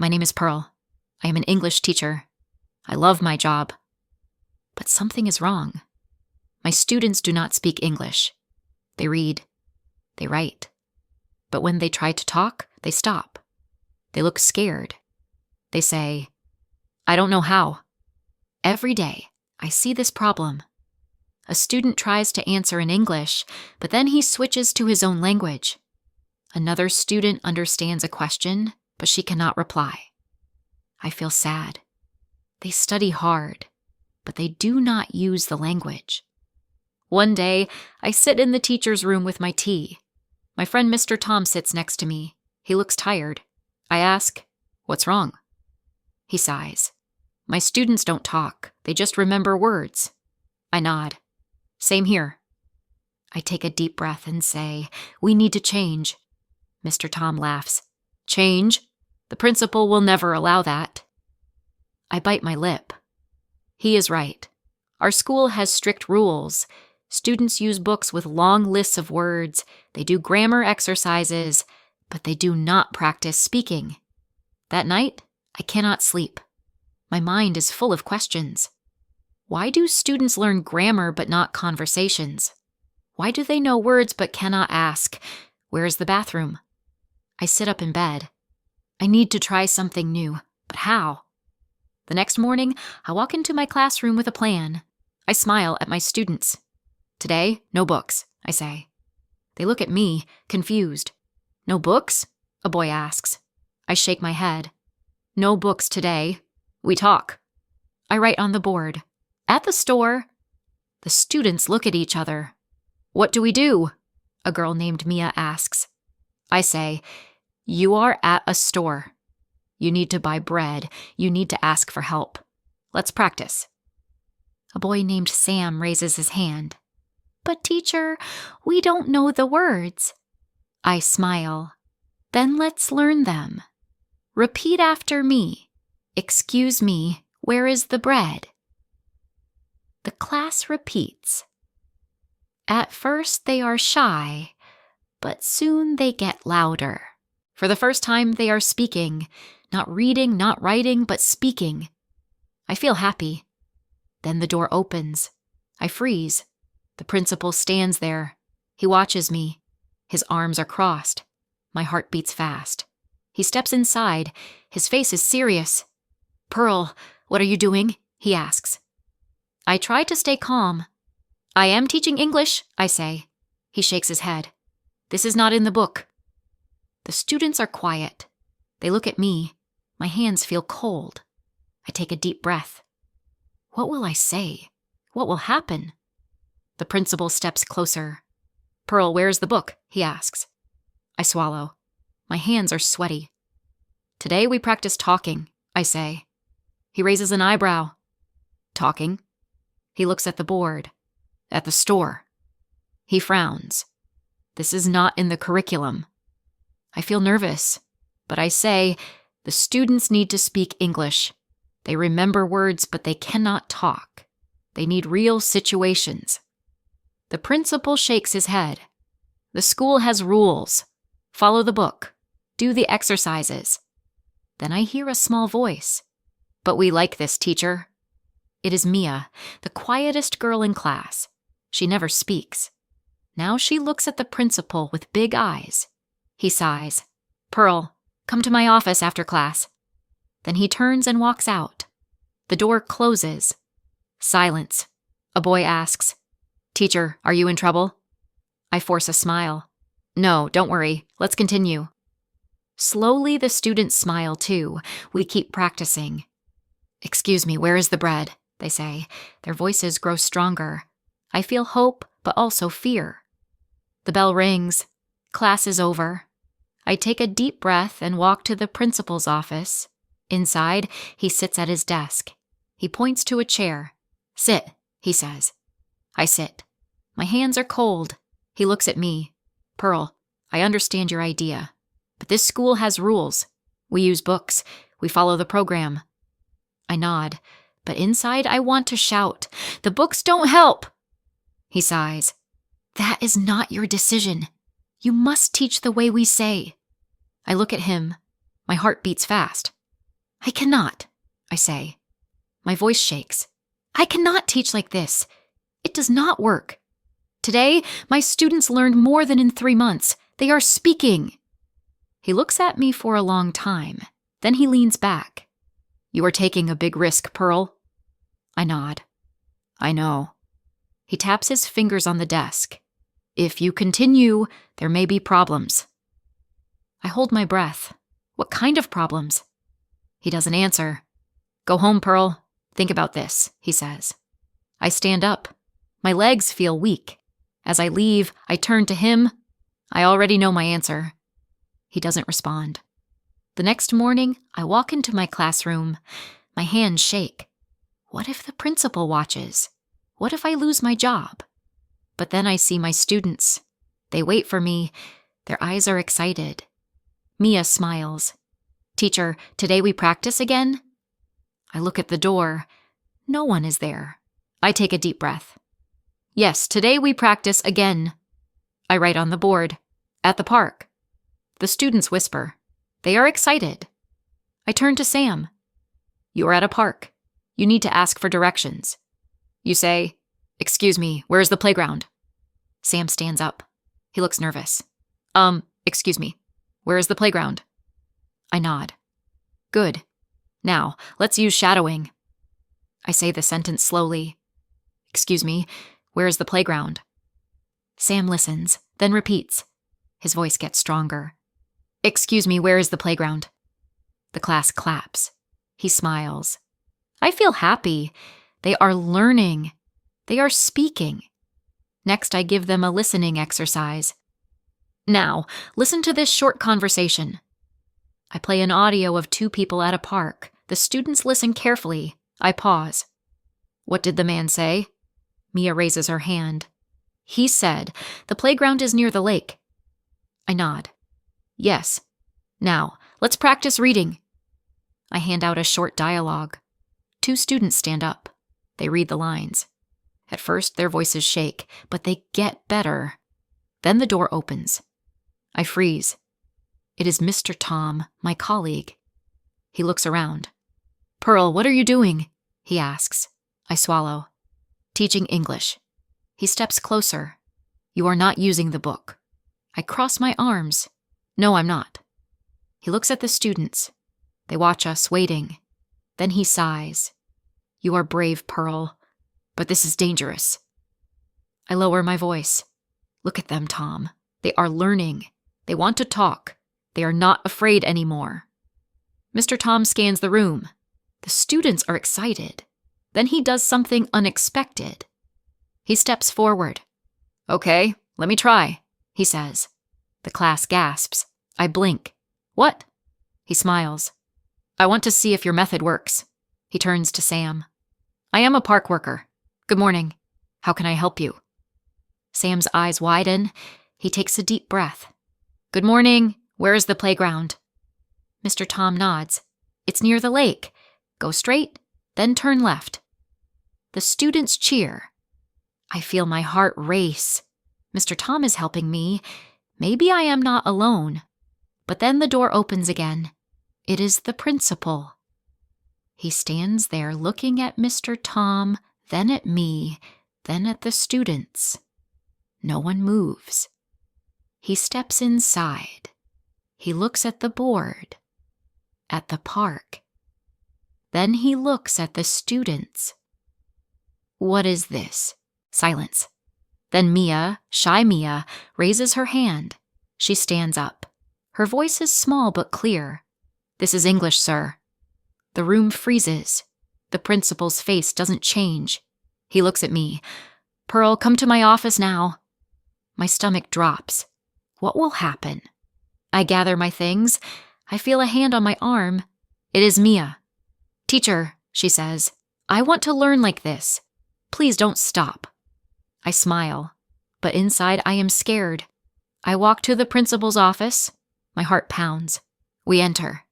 My name is Pearl. I am an English teacher. I love my job. But something is wrong. My students do not speak English. They read. They write. But when they try to talk, they stop. They look scared. They say, I don't know how. Every day, I see this problem. A student tries to answer in English, but then he switches to his own language. Another student understands a question, but she cannot reply. I feel sad. They study hard, but they do not use the language. One day, I sit in the teacher's room with my tea. My friend Mr. Tom sits next to me. He looks tired. I ask, what's wrong? He sighs. My students don't talk. They just remember words. I nod. Same here. I take a deep breath and say, we need to change. Mr. Tom laughs. Change? The principal will never allow that. I bite my lip. He is right. Our school has strict rules. Students use books with long lists of words. They do grammar exercises, but they do not practice speaking. That night, I cannot sleep. My mind is full of questions. Why do students learn grammar but not conversations? Why do they know words but cannot ask, where is the bathroom? I sit up in bed. I need to try something new, but how? The next morning, I walk into my classroom with a plan. I smile at my students. Today, no books, I say. They look at me, confused. No books? A boy asks. I shake my head. No books today. We talk. I write on the board. At the store. The students look at each other. What do we do? A girl named Mia asks. I say, you are at a store. You need to buy bread. You need to ask for help. Let's practice. A boy named Sam raises his hand. But teacher, we don't know the words. I smile. Then let's learn them. Repeat after me. Excuse me, where is the bread? The class repeats. At first they are shy, but soon they get louder. For the first time they are speaking, not reading, not writing, but speaking. I feel happy. Then the door opens. I freeze. The principal stands there. He watches me. His arms are crossed. My heart beats fast. He steps inside. His face is serious. Pearl, what are you doing? He asks. I try to stay calm. I am teaching English, I say. He shakes his head. This is not in the book. The students are quiet. They look at me. My hands feel cold. I take a deep breath. What will I say? What will happen? The principal steps closer. Pearl, where is the book? He asks. I swallow. My hands are sweaty. Today we practice talking, I say. He raises an eyebrow. Talking? He looks at the board. At the store. He frowns. This is not in the curriculum. I feel nervous, but I say, the students need to speak English. They remember words, but they cannot talk. They need real situations. The principal shakes his head. The school has rules. Follow the book. Do the exercises. Then I hear a small voice. But we like this, teacher. It is Mia, the quietest girl in class. She never speaks. Now she looks at the principal with big eyes. He sighs. Pearl, come to my office after class. Then he turns and walks out. The door closes. Silence. A boy asks, Teacher, are you in trouble? I force a smile. No, don't worry. Let's continue. Slowly, the students smile too. We keep practicing. Excuse me, where is the bread? They say. Their voices grow stronger. I feel hope, but also fear. The bell rings. Class is over. I take a deep breath and walk to the principal's office. Inside, he sits at his desk. He points to a chair. Sit, he says. I sit. My hands are cold. He looks at me. Pearl, I understand your idea. But this school has rules. We use books. We follow the program. I nod, but inside I want to shout, the books don't help. He sighs. That is not your decision. You must teach the way we say. I look at him. My heart beats fast. I cannot, I say. My voice shakes. I cannot teach like this. It does not work. Today, my students learned more than in 3 months. They are speaking. He looks at me for a long time. Then he leans back. You are taking a big risk, Pearl. I nod. I know. He taps his fingers on the desk. If you continue, there may be problems. I hold my breath. What kind of problems? He doesn't answer. Go home, Pearl. Think about this, he says. I stand up. My legs feel weak. As I leave, I turn to him. I already know my answer. He doesn't respond. The next morning, I walk into my classroom. My hands shake. What if the principal watches? What if I lose my job? But then I see my students. They wait for me. Their eyes are excited. Mia smiles. Teacher, today we practice again? I look at the door. No one is there. I take a deep breath. Yes, today we practice again. I write on the board. At the park. The students whisper. They are excited. I turn to Sam. You are at a park. You need to ask for directions. You say, excuse me, where is the playground? Sam stands up. He looks nervous. Excuse me, where is the playground? I nod. Good. Now, let's use shadowing. I say the sentence slowly. Excuse me, where is the playground? Sam listens, then repeats. His voice gets stronger. Excuse me, where is the playground? The class claps. He smiles. I feel happy. They are learning. They are speaking. Next, I give them a listening exercise. Now, listen to this short conversation. I play an audio of 2 people at a park. The students listen carefully. I pause. What did the man say? Mia raises her hand. He said, the playground is near the lake. I nod. Yes. Now, let's practice reading. I hand out a short dialogue. 2 students stand up. They read the lines. At first, their voices shake, but they get better. Then the door opens. I freeze. It is Mr. Tom, my colleague. He looks around. Pearl, what are you doing? He asks. I swallow. Teaching English. He steps closer. You are not using the book. I cross my arms. No, I'm not. He looks at the students. They watch us, waiting. Then he sighs. You are brave, Pearl, but this is dangerous. I lower my voice. Look at them, Tom. They are learning. They want to talk. They are not afraid anymore. Mr. Tom scans the room. The students are excited. Then he does something unexpected. He steps forward. Okay, let me try, he says. The class gasps. I blink. What? He smiles. I want to see if your method works. He turns to Sam. I am a park worker. Good morning. How can I help you? Sam's eyes widen. He takes a deep breath. Good morning. Where is the playground? Mr. Tom nods. It's near the lake. Go straight, then turn left. The students cheer. I feel my heart race. Mr. Tom is helping me. Maybe I am not alone. But then the door opens again. It is the principal. He stands there looking at Mr. Tom, then at me, then at the students. No one moves. He steps inside. He looks at the board, at the park. Then he looks at the students. What is this? Silence. Then Mia, shy Mia, raises her hand. She stands up. Her voice is small but clear. This is English, sir. The room freezes. The principal's face doesn't change. He looks at me. Pearl, come to my office now. My stomach drops. What will happen? I gather my things. I feel a hand on my arm. It is Mia. Teacher, she says, I want to learn like this. Please don't stop. I smile, but inside I am scared. I walk to the principal's office. My heart pounds. We enter.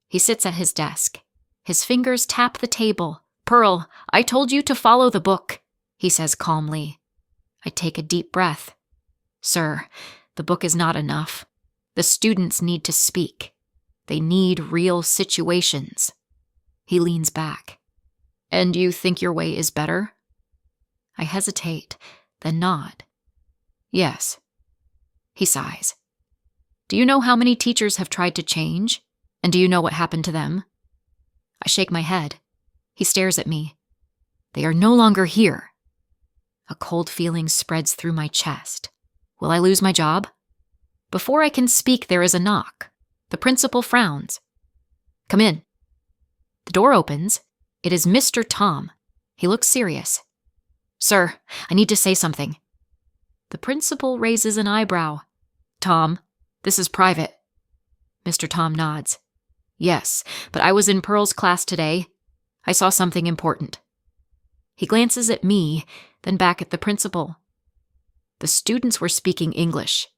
He sits at his desk. His fingers tap the table. Pearl, I told you to follow the book, he says calmly. I take a deep breath. Sir, the book is not enough. The students need to speak. They need real situations. He leans back. And you think your way is better? I hesitate, then nod. Yes. He sighs. Do you know how many teachers have tried to change? And do you know what happened to them? I shake my head. He stares at me. They are no longer here. A cold feeling spreads through my chest. Will I lose my job? Before I can speak, there is a knock. The principal frowns. Come in. The door opens. It is Mr. Tom. He looks serious. Sir, I need to say something. The principal raises an eyebrow. Tom, this is private. Mr. Tom nods. Yes, but I was in Pearl's class today. I saw something important. He glances at me, then back at the principal. The students were speaking English.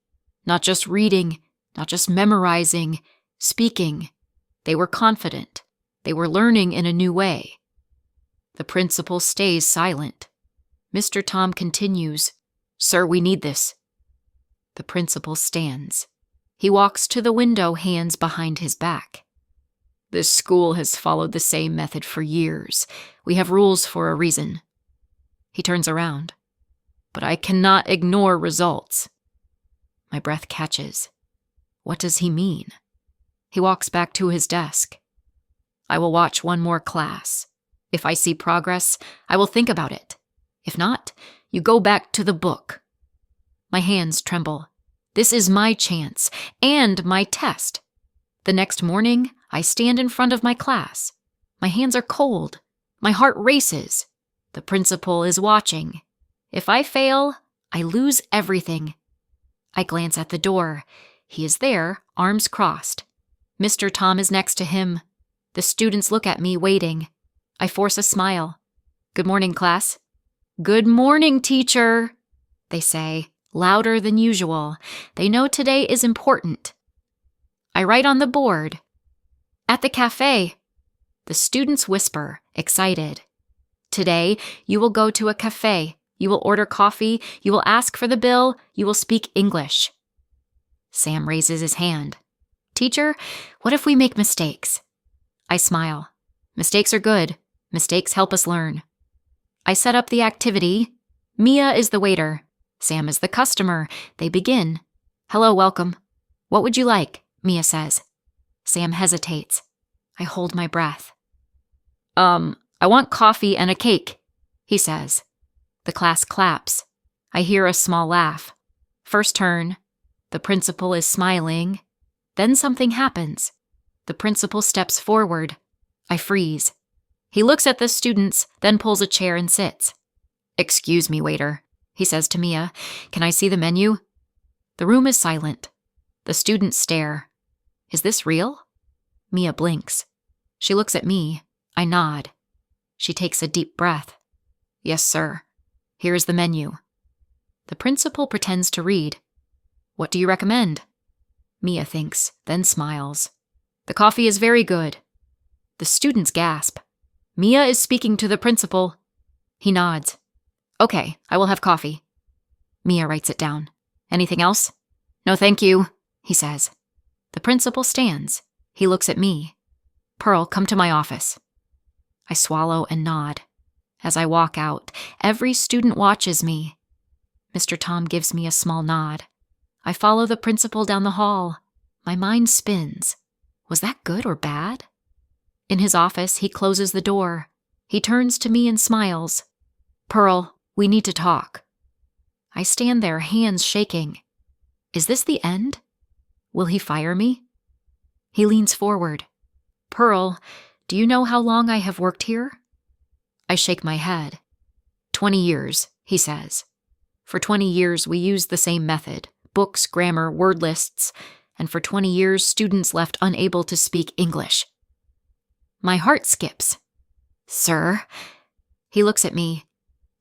Not just reading, not just memorizing, speaking. They were confident. They were learning in a new way. The principal stays silent. Mr. Tom continues, Sir, we need this. The principal stands. He walks to the window, hands behind his back. This school has followed the same method for years. We have rules for a reason. He turns around. But I cannot ignore results. My breath catches. What does he mean? He walks back to his desk. I will watch one more class. If I see progress, I will think about it. If not, you go back to the book. My hands tremble. This is my chance and my test. The next morning, I stand in front of my class. My hands are cold. My heart races. The principal is watching. If I fail, I lose everything. I glance at the door. He is there, arms crossed. Mr. Tom is next to him. The students look at me, waiting. I force a smile. Good morning, class. Good morning, teacher, they say, louder than usual. They know today is important. I write on the board. At the cafe. The students whisper, excited. Today, you will go to a cafe. You will order coffee. You will ask for the bill. You will speak English. Sam raises his hand. Teacher, what if we make mistakes? I smile. Mistakes are good. Mistakes help us learn. I set up the activity. Mia is the waiter. Sam is the customer. They begin. Hello, welcome. What would you like? Mia says. Sam hesitates. I hold my breath. I want coffee and a cake, he says. The class claps. I hear a small laugh. First turn. The principal is smiling. Then something happens. The principal steps forward. I freeze. He looks at the students, then pulls a chair and sits. Excuse me, waiter, he says to Mia. Can I see the menu? The room is silent. The students stare. Is this real? Mia blinks. She looks at me. I nod. She takes a deep breath. Yes, sir. Here is the menu. The principal pretends to read. What do you recommend? Mia thinks, then smiles. The coffee is very good. The students gasp. Mia is speaking to the principal. He nods. Okay, I will have coffee. Mia writes it down. Anything else? No, thank you, he says. The principal stands. He looks at me. Pearl, come to my office. I swallow and nod. As I walk out, every student watches me. Mr. Tom gives me a small nod. I follow the principal down the hall. My mind spins. Was that good or bad? In his office, he closes the door. He turns to me and smiles. Pearl, we need to talk. I stand there, hands shaking. Is this the end? Will he fire me? He leans forward. Pearl, do you know how long I have worked here? I shake my head. 20 years, he says. For 20 years, we used the same method. Books, grammar, word lists. And for 20 years, students left unable to speak English. My heart skips. Sir? He looks at me.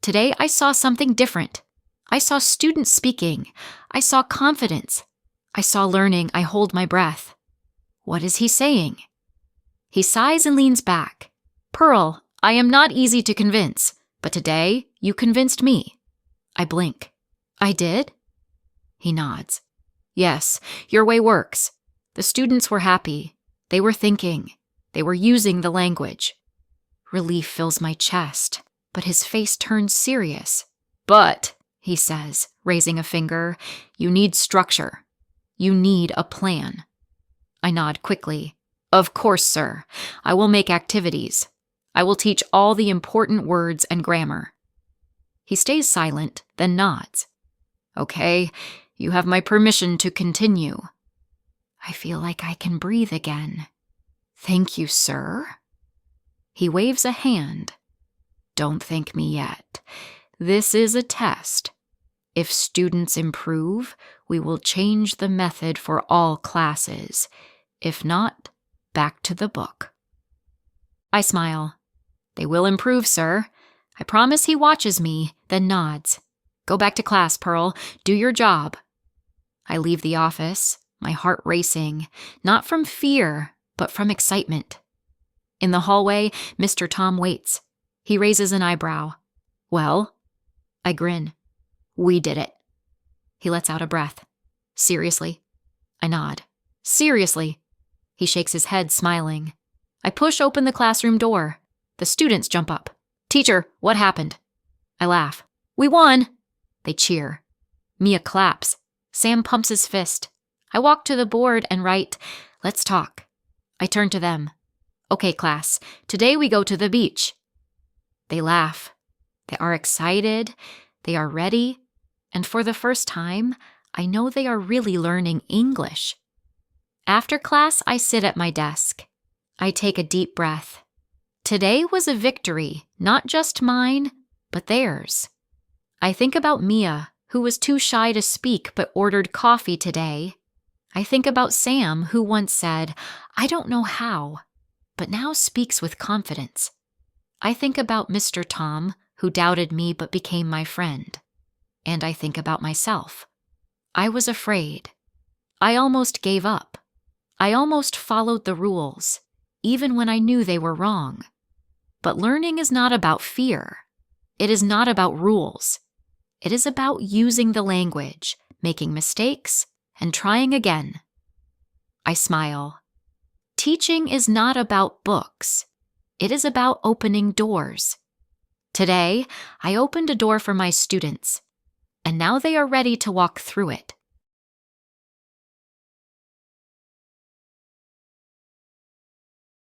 Today I saw something different. I saw students speaking. I saw confidence. I saw learning. I hold my breath. What is he saying? He sighs and leans back. Pearl, I am not easy to convince, but today you convinced me. I blink. I did? He nods. Yes, your way works. The students were happy. They were thinking. They were using the language. Relief fills my chest, but his face turns serious. But, he says, raising a finger, you need structure. You need a plan. I nod quickly. Of course, sir. I will make activities. I will teach all the important words and grammar. He stays silent, then nods. Okay, you have my permission to continue. I feel like I can breathe again. Thank you, sir. He waves a hand. Don't thank me yet. This is a test. If students improve, we will change the method for all classes. If not, back to the book. I smile. They will improve, sir. I promise. He watches me, then nods. Go back to class, Pearl. Do your job. I leave the office, my heart racing, not from fear, but from excitement. In the hallway, Mr. Tom waits. He raises an eyebrow. Well? I grin. We did it. He lets out a breath. Seriously? I nod. Seriously? He shakes his head, smiling. I push open the classroom door. The students jump up. Teacher, what happened? I laugh. We won! They cheer. Mia claps. Sam pumps his fist. I walk to the board and write, let's talk. I turn to them. Okay, class, today we go to the beach. They laugh. They are excited. They are ready. And for the first time, I know they are really learning English. After class, I sit at my desk. I take a deep breath. Today was a victory, not just mine, but theirs. I think about Mia, who was too shy to speak but ordered coffee today. I think about Sam, who once said, I don't know how, but now speaks with confidence. I think about Mr. Tom, who doubted me but became my friend. And I think about myself. I was afraid. I almost gave up. I almost followed the rules, even when I knew they were wrong. But learning is not about fear. It is not about rules. It is about using the language, making mistakes, and trying again. I smile. Teaching is not about books. It is about opening doors. Today, I opened a door for my students, and now they are ready to walk through it.